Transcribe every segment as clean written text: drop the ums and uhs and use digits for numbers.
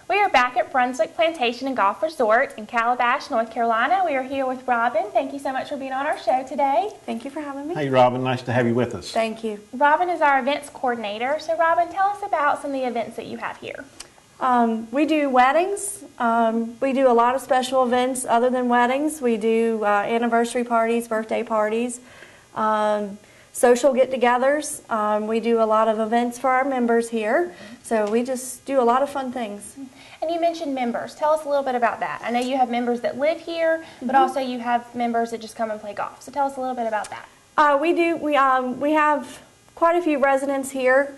We are back at Brunswick Plantation and Golf Resort in Calabash, North Carolina. We are here with Robin. Thank you so much for being on our show today. Thank you for having me. Hey, Robin. Nice to have you with us. Thank you. Robin is our events coordinator. So, Robin, tell us about some of the events that you have here. We do weddings. We do a lot of special events other than weddings. We do anniversary parties, birthday parties, social get-togethers. We do a lot of events for our members here. So we just do a lot of fun things. And you mentioned members. Tell us a little bit about that. I know you have members that live here, but also you have members that just come and play golf. So tell us a little bit about that. We do. We have quite a few residents here.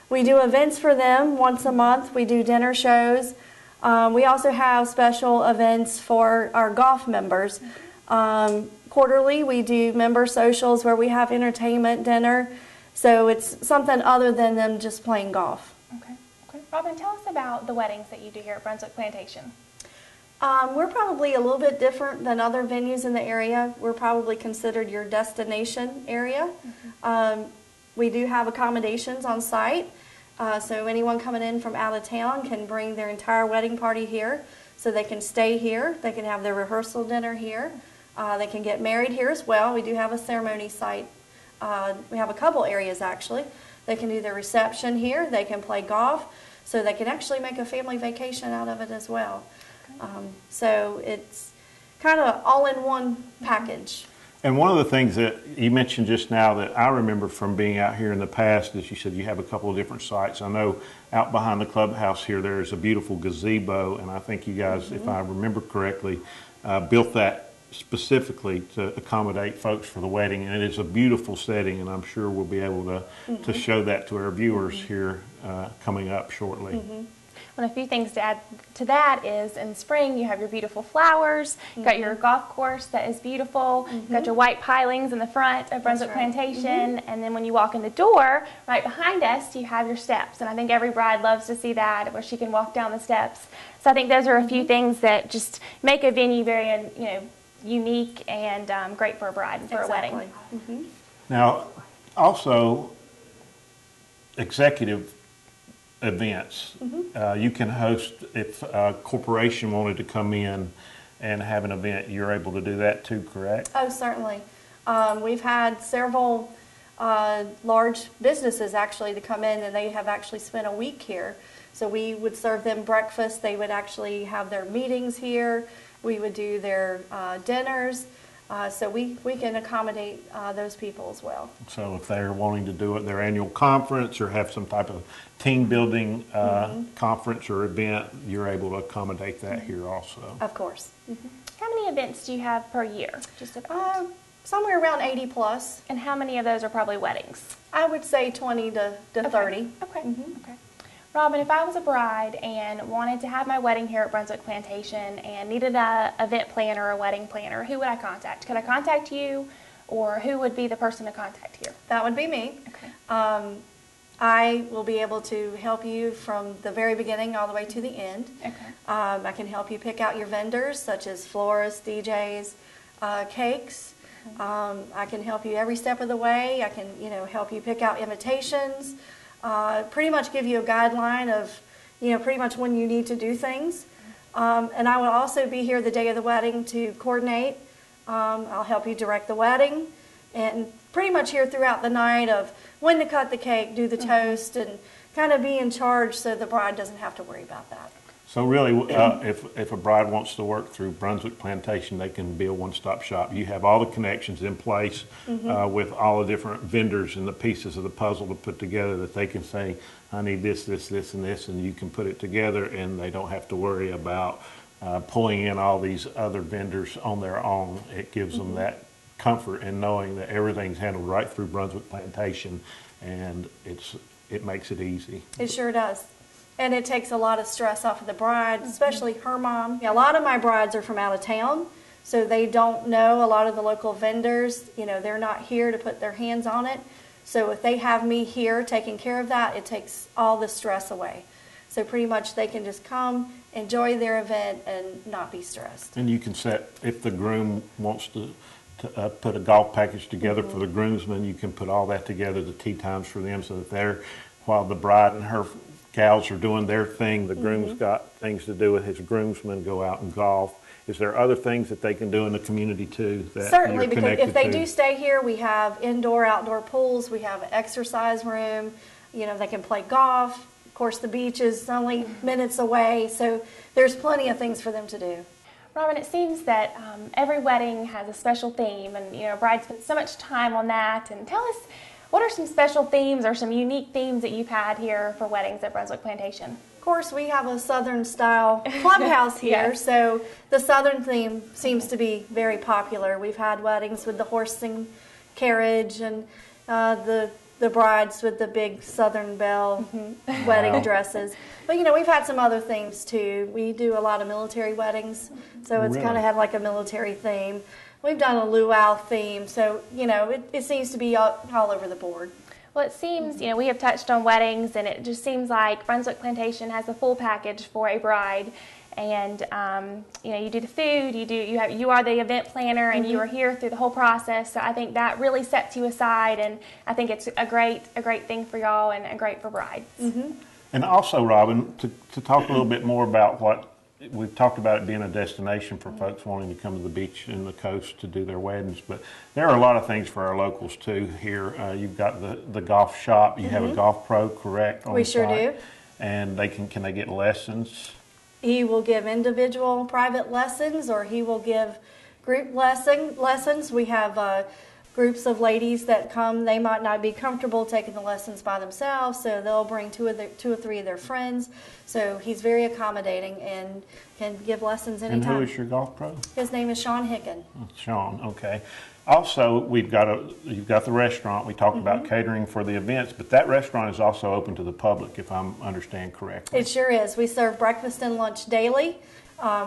We do events for them once a month. We do dinner shows. We also have special events for our golf members. Quarterly, we do member socials where we have entertainment, dinner. So it's something other than them just playing golf. Okay. Robin, tell us about the weddings that you do here at Brunswick Plantation. We're probably a little bit different than other venues in the area. We're probably considered your destination area. We do have accommodations on site, so anyone coming in from out of town can bring their entire wedding party here, so they can stay here, they can have their rehearsal dinner here, they can get married here as well. We do have a ceremony site. We have a couple areas actually. They can do their reception here, they can play golf, so they can actually make a family vacation out of it as well. So it's kind of all in one package. And one of the things that you mentioned just now that I remember from being out here in the past is you said you have a couple of different sites. I know out behind the clubhouse here there's a beautiful gazebo, and I think you guys, if I remember correctly, built that specifically to accommodate folks for the wedding, and it is a beautiful setting, and I'm sure we'll be able to show that to our viewers here coming up shortly. Well, a few things to add to that is in spring you have your beautiful flowers, you've got your golf course that is beautiful, you've got your white pilings in the front of Brunswick Plantation, and then when you walk in the door, right behind us, you have your steps, and I think every bride loves to see that, where she can walk down the steps. So I think those are a few things that just make a venue very, unique and great for a bride and for a wedding. Now, also, executive events. You can host, if a corporation wanted to come in and have an event, you're able to do that too, correct? Oh, certainly. We've had several large businesses actually to come in, and they have actually spent a week here. So we would serve them breakfast. They would actually have their meetings here. We would do their dinners. So we can accommodate those people as well. So if they're wanting to do it, their annual conference or have some type of team building conference or event, you're able to accommodate that here also. Of course. How many events do you have per year? Just about? Somewhere around 80 plus. And how many of those are probably weddings? I would say 20 to 30. Okay. Robin, if I was a bride and wanted to have my wedding here at Brunswick Plantation and needed an event planner or a wedding planner, who would I contact? Could I contact you, or who would be the person to contact here? That would be me. Okay. I will be able to help you from the very beginning all the way to the end. Okay. I can help you pick out your vendors, such as florists, DJs, cakes. I can help you every step of the way. I can, help you pick out invitations. Pretty much give you a guideline of, pretty much when you need to do things. And I will also be here the day of the wedding to coordinate. I'll help you direct the wedding, and pretty much here throughout the night of when to cut the cake, do the toast, and kind of be in charge so the bride doesn't have to worry about that. So really, if a bride wants to work through Brunswick Plantation, they can be a one-stop shop. You have all the connections in place with all the different vendors and the pieces of the puzzle to put together that they can say, I need this, this, this, and this, and you can put it together, and they don't have to worry about pulling in all these other vendors on their own. It gives them that comfort in knowing that everything's handled right through Brunswick Plantation, and it makes it easy. It sure does. And it takes a lot of stress off of the bride, especially her mom. A lot of my brides are from out of town, so they don't know a lot of the local vendors. They're not here to put their hands on it. So if they have me here taking care of that, it takes all the stress away. So pretty much they can just come, enjoy their event, and not be stressed. And you can set, if the groom wants to put a golf package together for the groomsmen, you can put all that together, the tee times for them, so that while the bride and her gals are doing their thing. The groom's got things to do with his groomsmen, go out and golf. Is there other things that they can do in the community too? That Certainly, you're because connected if they to? do stay here, we have indoor, outdoor pools. We have an exercise room. You know, they can play golf. Of course, the beach is only minutes away, so there's plenty of things for them to do. Robin, it seems that every wedding has a special theme, and brides spend so much time on that. And tell us, what are some special themes or some unique themes that you've had here for weddings at Brunswick Plantation? Of course, we have a Southern style clubhouse here, Yes. so the Southern theme seems to be very popular. We've had weddings with the horse and carriage, and the brides with the big Southern belle wedding dresses. But we've had some other themes too. We do a lot of military weddings, so it's Really? kind of had like a military theme. We've done a luau theme, so it seems to be all over the board. Well, it seems, we have touched on weddings, and it just seems like Brunswick Plantation has a full package for a bride. And, you do the food, you are the event planner, and you are here through the whole process. So I think that really sets you aside, and I think it's a great thing for y'all and a great for brides. And also, Robin, to talk a little bit more about what we've talked about, it being a destination for folks wanting to come to the beach and the coast to do their weddings, but there are a lot of things for our locals too here. You've got the golf shop. You have a golf pro, correct? We sure do. And can they get lessons? He will give individual private lessons, or he will give group lessons. We have groups of ladies that come. They might not be comfortable taking the lessons by themselves, so they'll bring two or three of their friends. So he's very accommodating and can give lessons anytime. And who is your golf pro? His name is Sean Hicken. Sean, okay. Also, you've got the restaurant. We talked about catering for the events, but that restaurant is also open to the public, if I understand correctly. It sure is. We serve breakfast and lunch daily.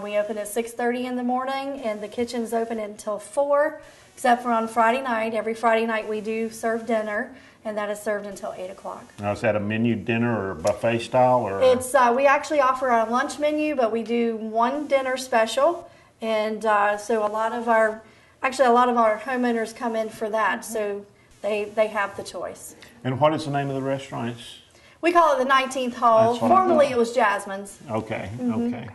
We open at 6:30 in the morning, and the kitchen's open until 4, except for on Friday night. Every Friday night we do serve dinner, and that is served until 8 o'clock. Now, is that a menu dinner or a buffet style? Or It's we actually offer a lunch menu, but we do one dinner special, and so a lot of our homeowners come in for that, so they have the choice. And what is the name of the restaurant? We call it the 19th Hole. That's what I Formerly thought. it was Jasmine's. Okay, okay.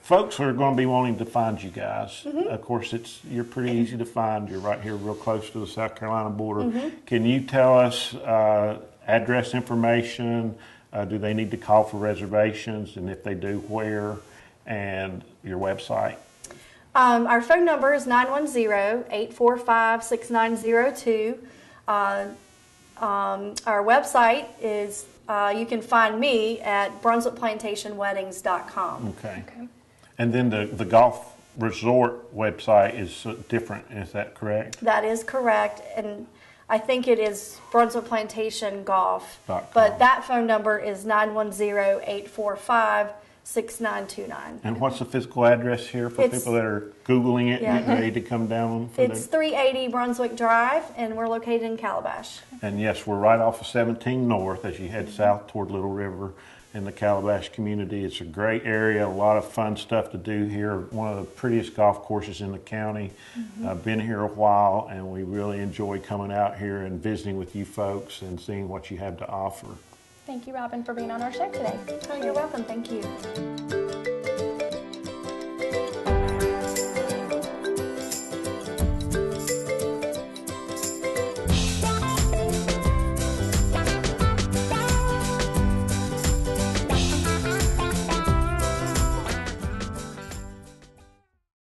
Folks are going to be wanting to find you guys. Of course, you're pretty easy to find. You're right here real close to the South Carolina border. Can you tell us address information? Do they need to call for reservations? And if they do, where? And your website? Our phone number is 910-845-6902. Our website is, you can find me at brunswickplantationweddings.com. Okay. And then the golf resort website is different, is that correct? That is correct, and I think it is Brunswick Plantation Golf. .com. But that phone number is 910-845-6929. And what's the physical address here for people that are Googling it and getting ready to come down? It's 380 Brunswick Drive, and we're located in Calabash. And yes, we're right off of 17 North as you head south toward Little River in the Calabash community. It's a great area, a lot of fun stuff to do here. One of the prettiest golf courses in the county. I've been here a while, and we really enjoy coming out here and visiting with you folks and seeing what you have to offer. Thank you, Robin, for being on our show today. Oh, you're welcome. Thank you.